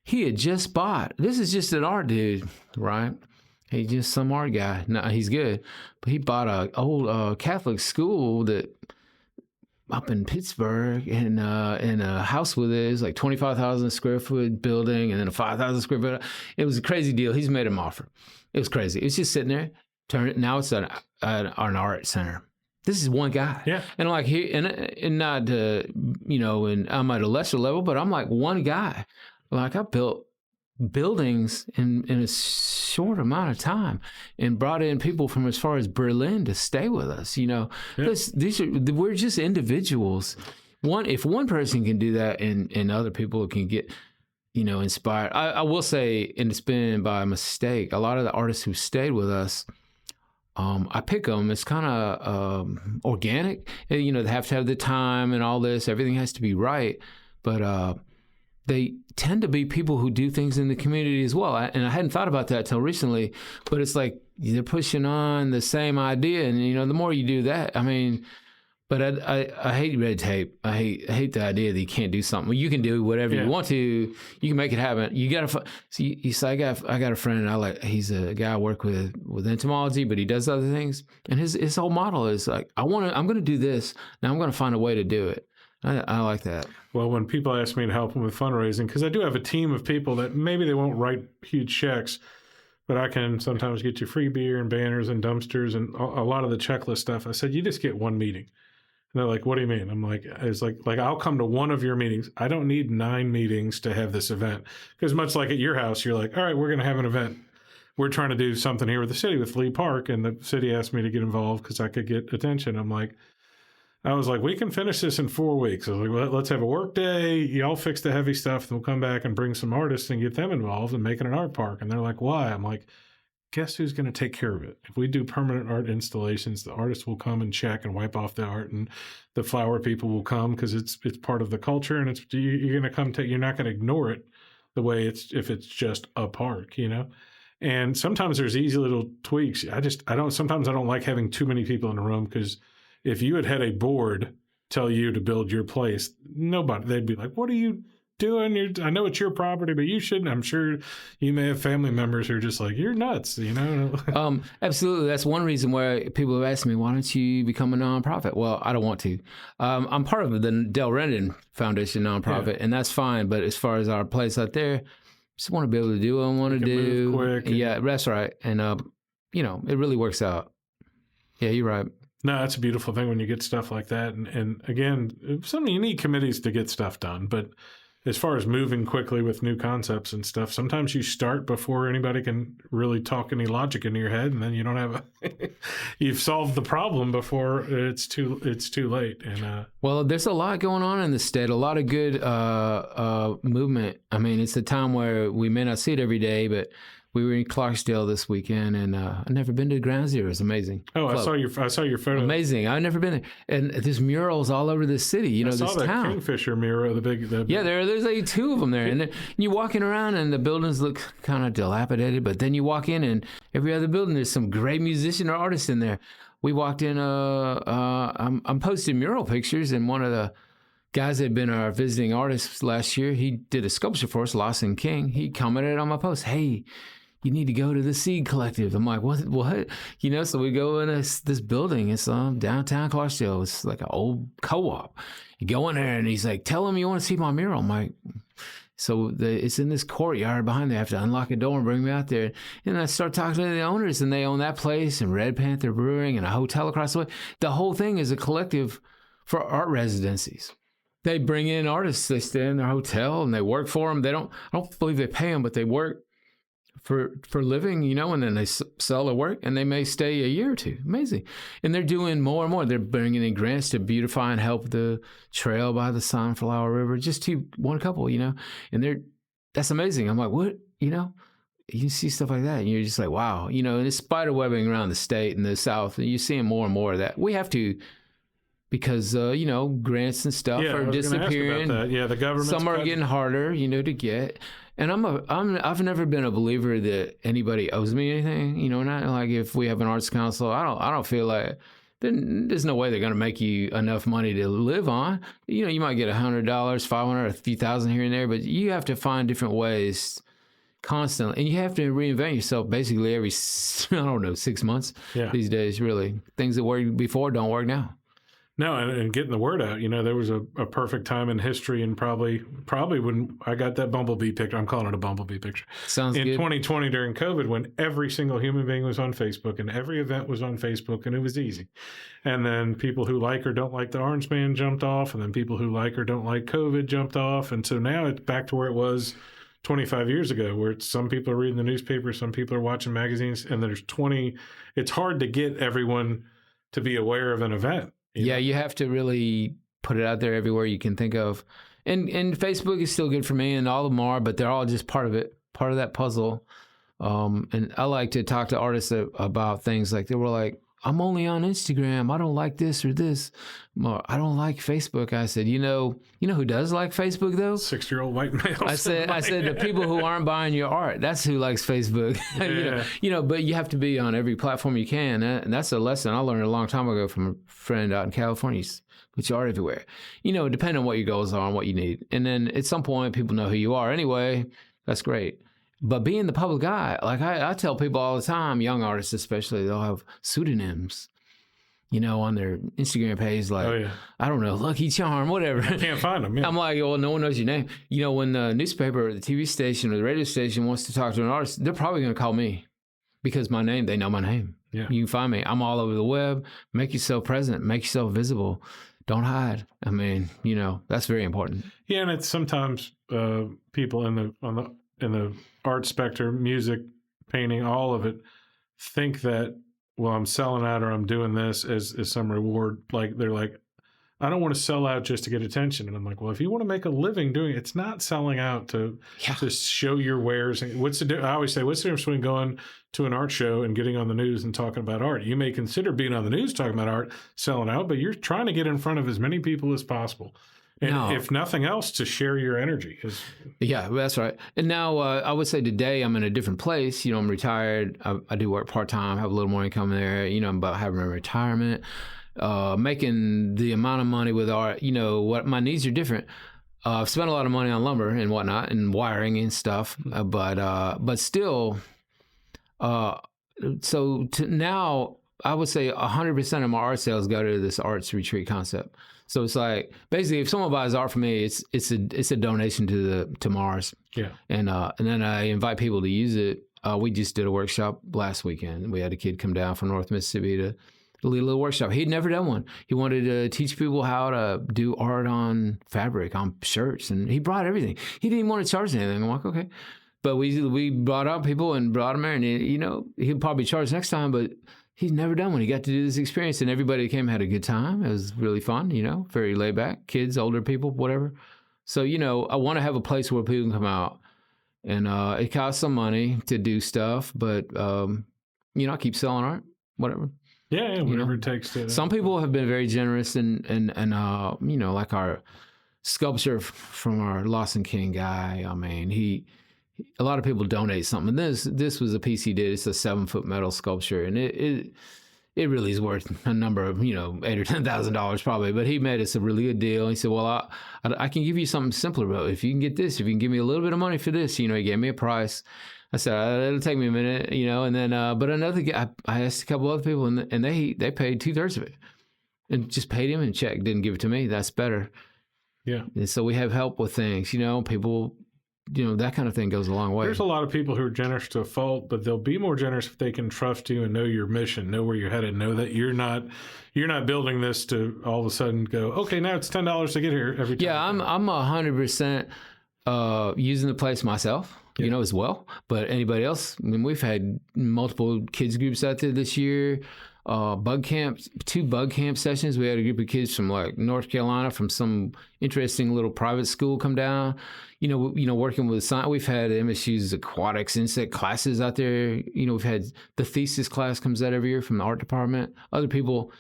he had just bought, this is just an art dude, right? He's just some art guy. No, he's good. But he bought an old Catholic school that up in Pittsburgh, and a house with it. It was 25,000 square foot building, and then a 5,000 square foot. It was a crazy deal. He's made him offer. It was crazy. It's just sitting there. Now it's an art center. This is one guy. Yeah. And and not and I'm at a lesser level, but I'm one guy. I built buildings in a short amount of time and brought in people from as far as Berlin to stay with us. We're just individuals. If one person can do that and other people can get inspired. I will say, and it's been by mistake, a lot of the artists who stayed with us, I pick them. It's kind of organic. They have to have the time and all this. Everything has to be right, but they tend to be people who do things in the community as well. And I hadn't thought about that till recently, but it's they're pushing on the same idea. And, the more you do that, but I hate red tape. I hate the idea that you can't do something. Well, you can do whatever you want to. You can make it happen. You got to, I got a friend, and he's a guy I work with entomology, but he does other things. And his whole model is I'm going to do this. Now I'm going to find a way to do it. I like that. Well, when people ask me to help them with fundraising, because I do have a team of people that maybe they won't write huge checks, but I can sometimes get you free beer and banners and dumpsters and a lot of the checklist stuff. I said, you just get one meeting. And they're like, what do you mean? I'm like, it's like I'll come to one of your meetings. I don't need 9 meetings to have this event. Because much like at your house, you're like, all right, we're going to have an event. We're trying to do something here with the city, with Lee Park. And the city asked me to get involved because I could get attention. I was like, we can finish this in 4 weeks. I was like, well, let's have a work day. Y'all fix the heavy stuff. Then we'll come back and bring some artists and get them involved and make it an art park. And they're like, why? I'm like, guess who's going to take care of it? If we do permanent art installations, the artists will come and check and wipe off the art, and the flower people will come because it's part of the culture, and you're going to come you're not going to ignore it the way if it's just a park, And sometimes there's easy little tweaks. Sometimes I don't like having too many people in a room, because if you had a board tell you to build your place, nobody, they'd be like, what are you doing? I know it's your property, but you shouldn't. I'm sure you may have family members who are just like, you're nuts, you know? Absolutely. That's one reason why people have asked me, why don't you become a nonprofit? Well, I don't want to. I'm part of the Rendon Foundation nonprofit, and that's fine. But as far as our place out there, just want to be able to do what I want to do. Move quick. Yeah, that's right. And, it really works out. Yeah, you're right. No, that's a beautiful thing when you get stuff like that. And again, you need committees to get stuff done. But as far as moving quickly with new concepts and stuff, sometimes you start before anybody can really talk any logic into your head, and then you don't have you've solved the problem before it's too late. And well, there's a lot going on in the state, a lot of good movement. I mean, it's a time where we may not see it every day, but we were in Clarksdale this weekend, and I've never been to Ground Zero. It's amazing. Oh, I saw your photo. Amazing. I've never been there. And there's murals all over the city. I this saw town. The Kingfisher mural, Yeah, there's like 2 of them there. And you're walking around, and the buildings look kind of dilapidated. But then you walk in, and every other building, there's some great musician or artist in there. We walked in. I'm posting mural pictures, and one of the guys that had been our visiting artist last year, he did a sculpture for us, Lawson King. He commented on my post, "Hey, you need to go to the Seed Collective." I'm like, what? So we go in this building. It's downtown Clarksdale. It's like an old co-op. You go in there, and he's like, tell him you want to see my mural. I'm like, so it's in this courtyard behind there. I have to unlock a door and bring me out there. And I start talking to the owners, and they own that place and Red Panther Brewing and a hotel across the way. The whole thing is a collective for art residencies. They bring in artists. They stay in their hotel, and they work for them. I don't believe they pay them, but they work for living, and then they sell their work, and they may stay a year or 2. Amazing. And they're doing more and more. They're bringing in grants to beautify and help the trail by the Sunflower River, just one couple, and that's amazing. I'm like, what? You see stuff like that, and you're just like, wow, and it's spider webbing around the state and the South, and you're seeing more and more of that. We have to, because grants and stuff are disappearing. Yeah, the government. Some are getting harder, to get. And I've never been a believer that anybody owes me anything. Not like if we have an arts council, I don't feel like there's no way they're going to make you enough money to live on. You might get $100, $500, a few thousand here and there, but you have to find different ways constantly, and you have to reinvent yourself basically every 6 months these days. Really, things that worked before don't work now. No, and getting the word out. There was a perfect time in history, and probably when I got that bumblebee picture. I'm calling it a bumblebee picture. Sounds good. In 2020 during COVID, when every single human being was on Facebook and every event was on Facebook, and it was easy. And then people who like or don't like the Orange Man jumped off, and then people who like or don't like COVID jumped off, and so now it's back to where it was 25 years ago, where some people are reading the newspaper, some people are watching magazines, and there's 20. It's hard to get everyone to be aware of an event. Yeah, you have to really put it out there everywhere you can think of. And Facebook is still good for me, and all of them are, but they're all just part of it, part of that puzzle. And I like to talk to artists about things like, they were like, I'm only on Instagram. I don't like this or this. I don't like Facebook. I said, you know who does like Facebook though? 6-year-old white male. I said the people who aren't buying your art. That's who likes Facebook. Yeah. But you have to be on every platform you can, and that's a lesson I learned a long time ago from a friend out in California. Put your art everywhere. Depending on what your goals are and what you need. And then at some point, people know who you are anyway. That's great. But being the public eye, like I tell people all the time, young artists especially, they'll have pseudonyms, on their Instagram page, like, I don't know, Lucky Charm, whatever. I can't find them. Yeah. I'm like, well, no one knows your name. When the newspaper or the TV station or the radio station wants to talk to an artist, they're probably going to call me because they know my name. Yeah. You can find me. I'm all over the web. Make yourself present. Make yourself visible. Don't hide. I mean, that's very important. Yeah, and it's sometimes people in the art spectrum, music, painting, all of it, think that, well, I'm selling out or I'm doing this as some reward. Like, they're like, I don't want to sell out just to get attention. And I'm like, well, if you want to make a living doing it, it's not selling out to show your wares. I always say, what's the difference between going to an art show and getting on the news and talking about art? You may consider being on the news talking about art, selling out, but you're trying to get in front of as many people as possible. And if nothing else, to share your energy. Yeah, that's right. And now I would say today I'm in a different place. I'm retired. I do work part-time, have a little more income there. I'm about having a retirement. making the amount of money with art, what my needs are different. I've spent a lot of money on lumber and whatnot and wiring and stuff, but still, now I would say 100% of my art sales go to this arts retreat concept. So it's like basically, if someone buys art from me, it's a donation to M.A.R.S. Yeah, and then I invite people to use it. We just did a workshop last weekend. We had a kid come down from North Mississippi to lead a little workshop. He'd never done one. He wanted to teach people how to do art on fabric, on shirts, and he brought everything. He didn't even want to charge anything. I'm like, okay. But we brought out people and brought him there, and he'll probably charge next time, but he's never done one. He got to do this experience, and everybody that came had a good time. It was really fun, very laid back, kids, older people, whatever. So, I want to have a place where people can come out, and it costs some money to do stuff, but, I keep selling art, whatever. Yeah, whatever it takes to. Some people have been very generous, and like our sculpture from our Lawson King guy. I mean, a lot of people donate something. This was a piece he did. It's a 7-foot metal sculpture, and it really is worth a number of $8,000 or $10,000 probably. But he made us a really good deal. He said, "Well, I can give you something simpler, but if you can get this, if you can give me a little bit of money for this, he gave me a price." I said, "It'll take me a minute, and then but another guy, I asked a couple other people, and they paid 2/3 of it, and just paid him in check. Didn't give it to me. That's better." Yeah. And so we have help with things, people. That kind of thing goes a long way. There's a lot of people who are generous to a fault, but they'll be more generous if they can trust you and know your mission, know where you're headed, know that you're not building this to all of a sudden go, okay, now it's $10 to get here every time. Yeah, I'm 100% using the place myself, as well. But anybody else, I mean, we've had multiple kids groups out there this year. Bug camps, 2 bug camp sessions. We had a group of kids from like North Carolina from some interesting little private school come down. Working with science. We've had MSU's aquatics insect classes out there. We've had the thesis class comes out every year from the art department. Other people,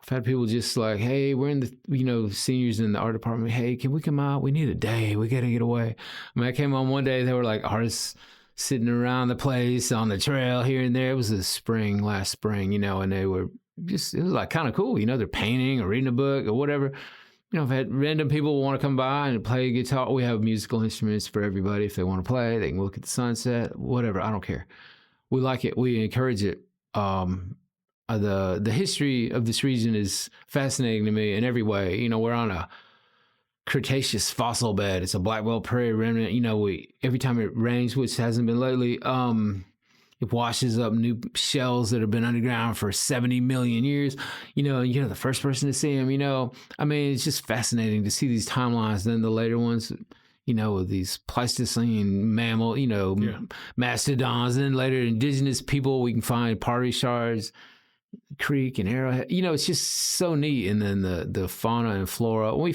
I've had people just like, hey, we're in the, seniors in the art department. Hey, can we come out? We need a day. We got to get away. I mean, I came on one day. They were like artists sitting around the place on the trail here and there. It was last spring, and they were just, it was like kind of cool. They're painting or reading a book or whatever. I've had random people want to come by and play guitar. We have musical instruments for everybody. If they want to play, they can look at the sunset, whatever. I don't care. We like it. We encourage it. The history of this region is fascinating to me in every way. We're on a Cretaceous fossil bed. It's a black belt prairie remnant. Every time it rains, which hasn't been lately, it washes up new shells that have been underground for 70 million years. You're the first person to see them. I mean, it's just fascinating to see these timelines. Then the later ones, with these Pleistocene mammal, mastodons. And then later indigenous people, we can find pottery shards, creek and arrowhead. It's just so neat. And then the fauna and flora. I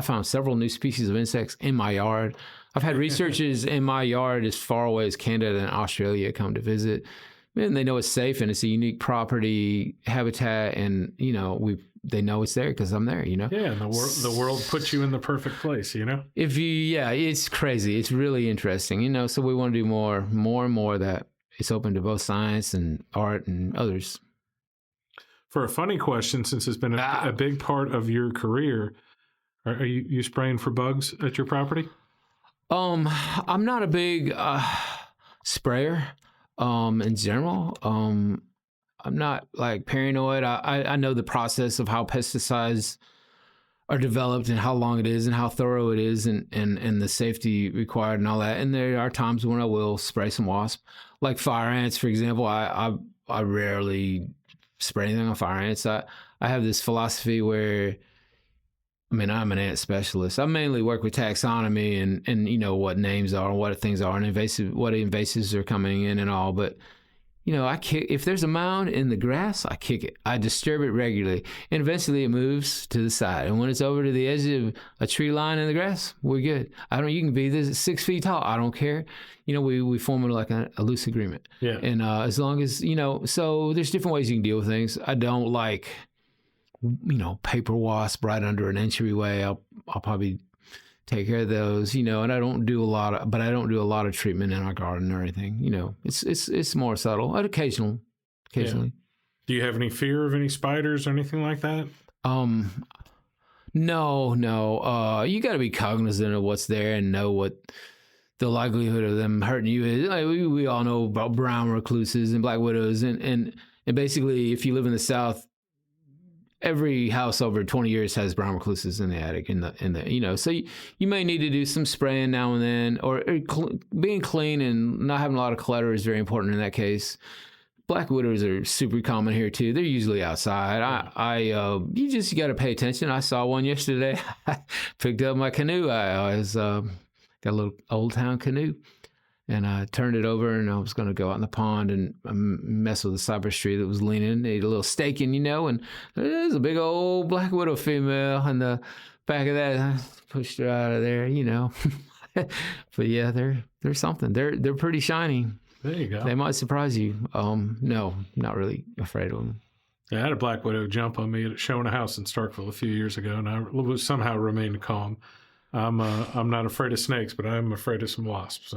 found several new species of insects in my yard. I've had researchers in my yard as far away as Canada and Australia come to visit. And they know it's safe and it's a unique property habitat, and they know it's there because I'm there. Yeah, and the world puts you in the perfect place. It's crazy. It's really interesting. So we want to do more and more that it's open to both science and art and others. For a funny question, since it's been a big part of your career, are you spraying for bugs at your property? I'm not a big sprayer in general. I'm not like paranoid. I know the process of how pesticides are developed and how long it is and how thorough it is and the safety required and all that. And there are times when I will spray some wasp, like fire ants, for example. I rarely spray anything on fire ants. I have this philosophy where, I'm an ant specialist. I mainly work with taxonomy and what names are and what things are and what invasives are coming in and all. But, I kick, if there's a mound in the grass, I kick it. I disturb it regularly. And eventually it moves to the side. And when it's over to the edge of a tree line in the grass, we're good. You can be this 6 feet tall. I don't care. We form like a loose agreement. Yeah. And as long as, so there's different ways you can deal with things. I don't like, paper wasp right under an entryway. I'll probably take care of those, and I don't do a lot of treatment in our garden or anything. It's more subtle, occasionally. Yeah. Do you have any fear of any spiders or anything like that? No. You got to be cognizant of what's there and know what the likelihood of them hurting you is. Like, we all know about brown recluses and black widows, and basically, if you live in the South, every house over 20 years has brown recluses in the attic, so you may need to do some spraying now and then, or being clean and not having a lot of clutter is very important in that case. Black widows are super common here too. They're usually outside. You just got to pay attention. I saw one yesterday. I picked up my canoe. I was got a little Old Town canoe, and I turned it over, and I was going to go out in the pond and mess with the cypress tree that was leaning. Ate a little staking, and there's a big old black widow female in the back of that. I pushed her out of there, But yeah, they're something. They're pretty shiny. There you go. They might surprise you. No, not really afraid of them. Yeah, I had a black widow jump on me at showing a house in Starkville a few years ago, and I somehow remained calm. I'm not afraid of snakes, but I'm afraid of some wasps.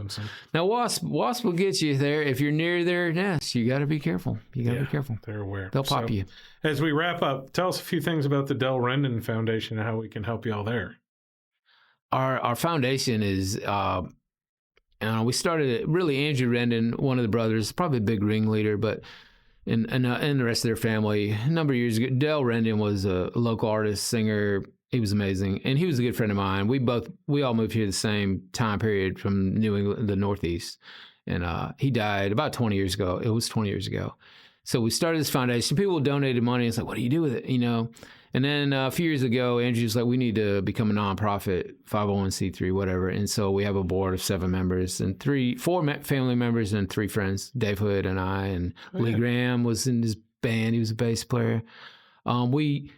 Now, wasp will get you there if you're near their nest. You got to be careful. Be careful. They're aware. They'll pop you. As we wrap up, tell us a few things about the Rendon Foundation and how we can help you all there. Our foundation is. We started it, really, Andrew Rendon, one of the brothers, probably a big ringleader, but and the rest of their family, a number of years ago. Del Rendon was a local artist, singer. He was amazing, and he was a good friend of mine. We all moved here the same time period from New England, the Northeast, and he died about 20 years ago. It was 20 years ago. So we started this foundation. People donated money. It's like, what do you do with it? And then a few years ago, Andrew's like, we need to become a nonprofit, 501c3, whatever. And so we have a board of 7 members and 4 family members and 3 friends, Dave Hood and I, and Lee Graham was in his band. He was a bass player. We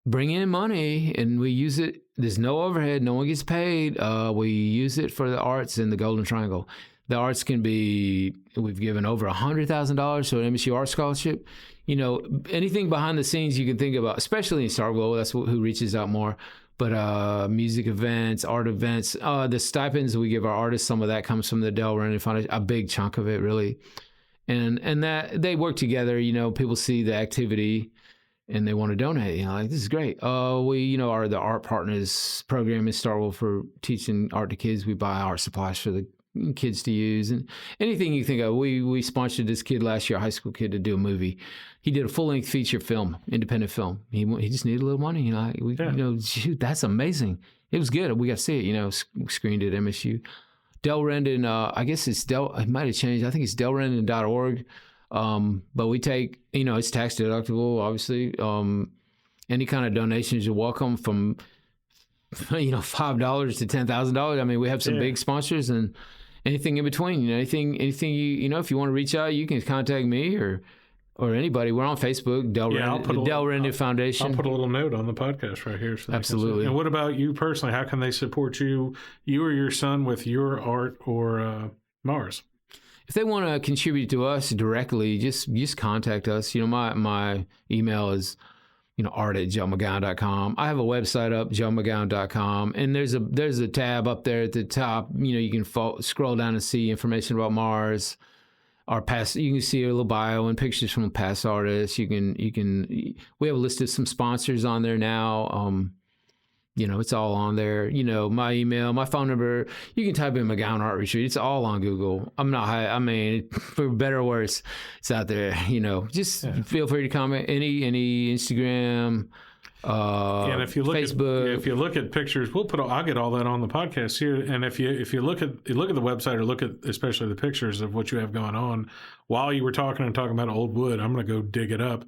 bring in money and we use it. There's no overhead. No one gets paid. We use it for the arts in the Golden Triangle. The arts can be, we've given over $100,000 to an MSU Art Scholarship. Anything behind the scenes you can think about, especially in Starkville, that's who reaches out more. But music events, art events, the stipends we give our artists, some of that comes from the Del Rendon Foundation, a big chunk of it, really. And that they work together. People see the activity and they want to donate. Like, this is great. We, are the Art Partners program in Starkville for teaching art to kids. We buy art supplies for the kids to use, and anything you think of. We sponsored this kid last year, a high school kid, to do a movie. He did a full-length feature film, independent film. He just needed a little money. Shoot, that's amazing. It was good. We got to see it. Screened at MSU. Del Rendon, I guess it might have changed. I think it's delrendon.org. But we take, it's tax deductible, obviously. Any kind of donations are welcome, from $5 to $10,000. I mean, we have some big sponsors, and anything in between. Anything you, if you want to reach out, you can contact me or anybody. We're on Facebook, Del Rendon Foundation. I'll put a little note on the podcast right here. So absolutely. And what about you personally? How can they support you or your son with your art or M.A.R.S? If they want to contribute to us directly, just contact us. My email is art@joemcgown.com. I have a website up, joemcgown.com, and there's a tab up there at the top. You can scroll down and see information about M.A.R.S. Our past. You can see a little bio and pictures from past artists. We have a list of some sponsors on there now. It's all on there. My email, my phone number. You can type in McGown Art Retreat. It's all on Google. For better or worse, it's out there. Just feel free to comment. Any Instagram, and if you look Facebook. If you look at pictures, I'll get all that on the podcast here. And if you look at the website, or look at especially the pictures of what you have going on, while you were talking about old wood, I'm going to go dig it up.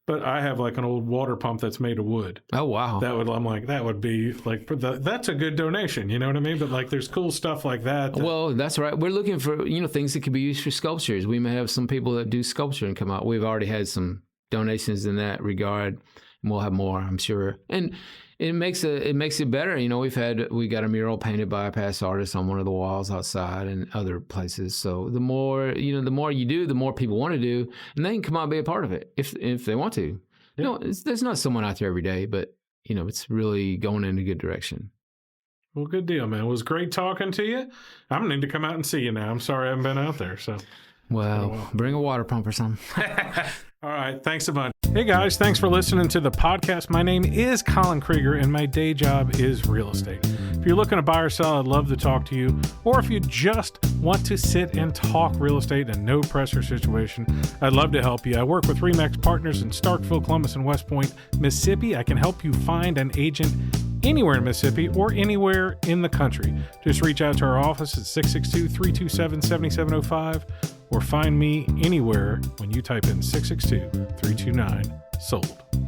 But I have like an old water pump that's made of wood. Oh, wow. That would be like, that's a good donation. You know what I mean? But like, there's cool stuff like that. Well, that's right. We're looking for, things that could be used for sculptures. We may have some people that do sculpture and come out. We've already had some donations in that regard, and we'll have more, I'm sure. And it makes it better. We got a mural painted by a past artist on one of the walls outside and other places. So the more you do, the more people want to do, and they can come out and be a part of it if they want to. Yeah. There's not someone out there every day, but it's really going in a good direction. Well, good deal, man. It was great talking to you. I'm going to need to come out and see you now. I'm sorry I haven't been out there. So Well, bring a water pump or something. All right. Thanks a bunch. Hey, guys. Thanks for listening to the podcast. My name is Colin Krieger, and my day job is real estate. If you're looking to buy or sell, I'd love to talk to you. Or if you just want to sit and talk real estate in a no-pressure situation, I'd love to help you. I work with RE/MAX Partners in Starkville, Columbus, and West Point, Mississippi. I can help you find an agent anywhere in Mississippi or anywhere in the country. Just reach out to our office at 662-327-7705 or find me anywhere when you type in 662-329-SOLD.